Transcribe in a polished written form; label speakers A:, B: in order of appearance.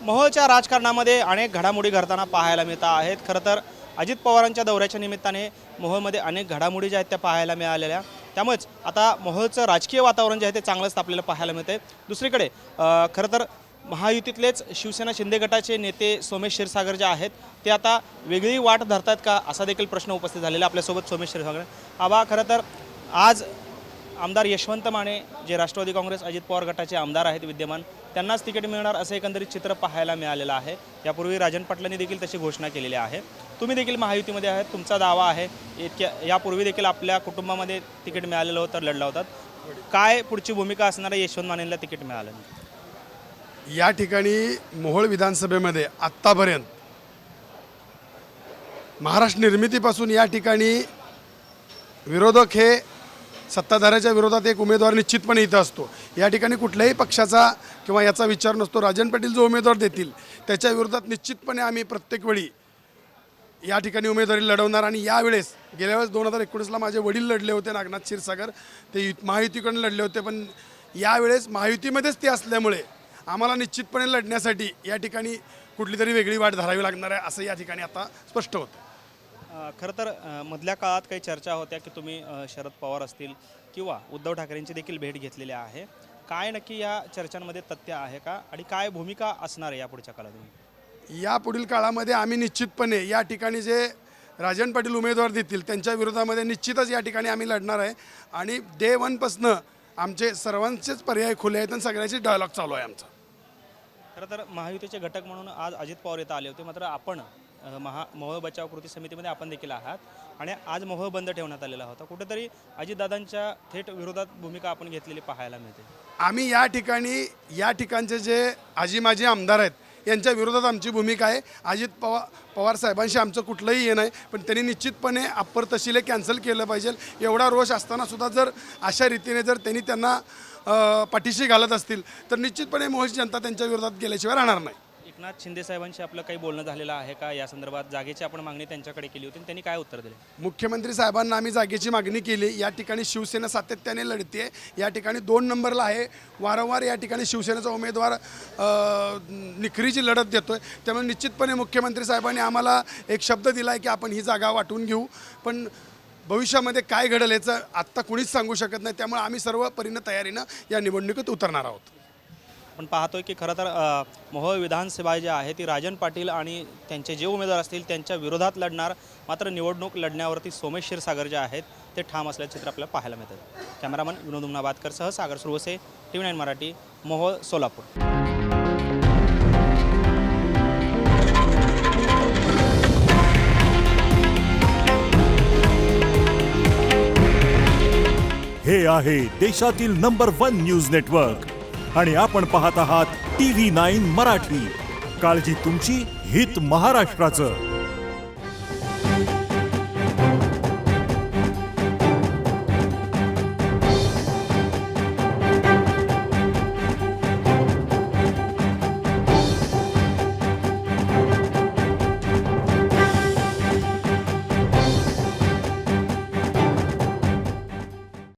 A: मोहोळच्या राजकारणामध्ये अनेक घडामोडी घडताना पाहायला मिळत आहेत। खरं तर अजित पवारांच्या दौऱ्याच्या निमित्ताने मोहोळमध्ये अनेक घडामोडी ज्या आहेत त्या पाहायला मिळालेल्या, त्यामुळेच आता मोहोळचं राजकीय वातावरण जे आहे ते चांगलंच तापलेलं पाहायला मिळतंय। दुसरीकडे खरं तर महायुतीतलेच शिवसेना शिंदे गटाचे नेते सोमेश क्षीरसागर जे आहेत ते आता वेगळी वाट धरतात का असा देखील प्रश्न उपस्थित झालेला। आपल्यासोबत सोमेश क्षीरसागर आबा, खरं तर आज आमदार यशवंत माने जे राष्ट्रवादी काँग्रेस अजित पवार गटाचे आमदार आहेत विद्यमान, त्यांनाच तिकीट मिळणार असं एकंदरीत चित्र पाहायला मिळालेलं आहे। यापूर्वी राजन पाटलांनी देखील तशी घोषणा केलेली आहे। तुम्ही देखील महायुतीमध्ये आहात, तुमचा दावा आहे, यापूर्वी देखील आपल्या कुटुंबामध्ये तिकीट मिळालेलं होतं, लढला होतात, काय पुढची भूमिका असणार आहे यशवंत मानेंना तिकीट मिळालं?
B: या ठिकाणी मोहोळ विधानसभेमध्ये आत्तापर्यंत महाराष्ट्र निर्मितीपासून या ठिकाणी विरोधक हे सत्ताधाऱ्याच्या विरोधात एक उमेदवार निश्चितपणे इथं असतो। या ठिकाणी कुठल्याही पक्षाचा किंवा याचा विचार नसतो। राजन पाटील जो उमेदवार देतील त्याच्या विरोधात निश्चितपणे आम्ही प्रत्येक वेळी या ठिकाणी उमेदवारी लढवणार। आणि यावेळेस गेल्या वेळेस 2019ला माझे वडील लढले होते, नागनाथ क्षीरसागर, ते महायुतीकडून लढले होते, पण यावेळेस महायुतीमध्येच ते असल्यामुळे आम्हाला निश्चितपणे लढण्यासाठी या ठिकाणी कुठली तरी वेगळी वाट धरावी लागणार आहे असं या ठिकाणी आता स्पष्ट होतं।
A: खरं तर मधल्या काळात काही चर्चा होत्या की तुम्ही शरद पवार असतील किंवा उद्धव ठाकरेंची देखील भेट घेतलेली आहे, काय नक्की या चर्चांमध्ये तथ्य आहे का आणि काय भूमिका असणार आहे यापुढच्या काळात?
B: या पुढील काळामध्ये आम्ही निश्चितपणे या ठिकाणी जे राजन पाटील उमेदवार देतील त्यांच्या विरोधामध्ये निश्चितच या ठिकाणी आम्ही लढणार आहे। आणि डे वनपासनं आमचे सर्वांचेच पर्याय खुले आहेत आणि सगळ्याची डायलॉग चालू आहे आमचा।
A: खरं तर महायुतीचे घटक म्हणून आज अजित पवार इथं आले होते, मात्र आपण मोहोळ बचाव कृती समितीमध्ये आपण देखील आहात आणि आज मोहोळ बंद ठेवण्यात आलेला होता। कुठेतरी अजितदादांच्या थेट विरोधात भूमिका आपण घेतलेली पाहायला मिळते।
B: आम्ही या ठिकाणचे जे आजी माजी आमदार आहेत यांच्या विरोधात आमची भूमिका आहे। अजित पवार साहेबांशी आमचं कुठलंही हे नाही, पण त्यांनी निश्चितपणे अप्पर तहसील कॅन्सल केलं पाहिजे। एवढा रोष असतानासुद्धा जर अशा रीतीने जर त्यांनी त्यांना पाठीशी घालत असतील तर निश्चितपणे मोहोळची जनता त्यांच्या विरोधात गेल्याशिवाय राहणार नाही।
A: एकनाथ शिंदे साहेबांशी आपलं काही बोलणं झालेलं आहे का या संदर्भात? जागेची आपण मागणी त्यांच्याकडे केली होती, त्यांनी काय उत्तर दिले?
B: मुख्यमंत्री साहेबांना आम्ही जागेची मागणी केली। या ठिकाणी शिवसेना सातत्याने लढते, या ठिकाणी 2 नंबरला आहे, वारंवार या ठिकाणी शिवसेनेचा उमेदवार निखरीची लढत देतोय। त्यामुळे निश्चितपणे मुख्यमंत्री साहेबांनी आम्हाला एक शब्द दिला आहे की आपण ही जागा वाटून घेऊ, पण भविष्यामध्ये काय घडेल याचं आत्ता कुणीच सांगू शकत नाही। त्यामुळे आम्ही सर्व परीनं तयारीनं या निवडणुकीत उतरणार आहोत।
A: आपण पाहतोय की खरं तर मोहोळ विधानसभा जी आहे ती राजन पाटील आणि त्यांचे जे उमेदवार असतील त्यांच्या विरोधात लढणार, मात्र निवडणूक लढण्यावरती सोमेश क्षीरसागर जे आहेत ते ठाम असल्याचे चित्र आपल्याला पाहायला मिळतं। कॅमेरामन विनोद उमनाबादकरसह सागर सुरवसे, TV9 मराठी, मोहोळ, सोलापूर।
C: हे आहे देशातील नंबर 1 न्यूज नेटवर्क आणि आपण पाहत आहात TV9 मराठी। काळजी तुमची, हित महाराष्ट्राचं।